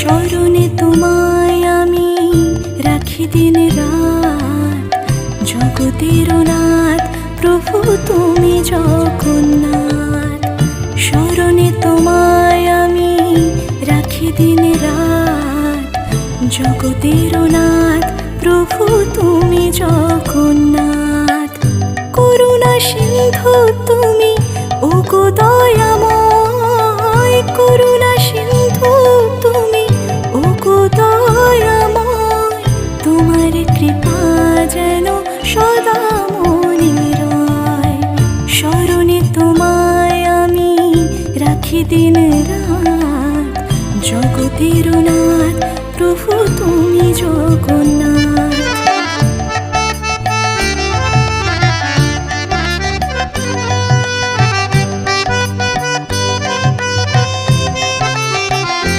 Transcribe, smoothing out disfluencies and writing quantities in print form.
স্মরণে তোমায় আমি রাখি দিন রাত, জগতের নাথ প্রভু তুমি জগন্নাথ। স্মরণে তোমায় আমি রাখি দিন রাত, জগতের নাথ প্রভু তুমি জগন্নাথ। করুণা সিন্ধু তুমি ওগো দয়াময়, করুণা সিন্ধু তুমি ওগো দয়াময়। তোমার কৃপা যেন সদা মনে রয়। স্মরণে তোমায় আমি রাখি দিন রাত, জগতের নাথ প্রভু তুমি জগন্নাথ।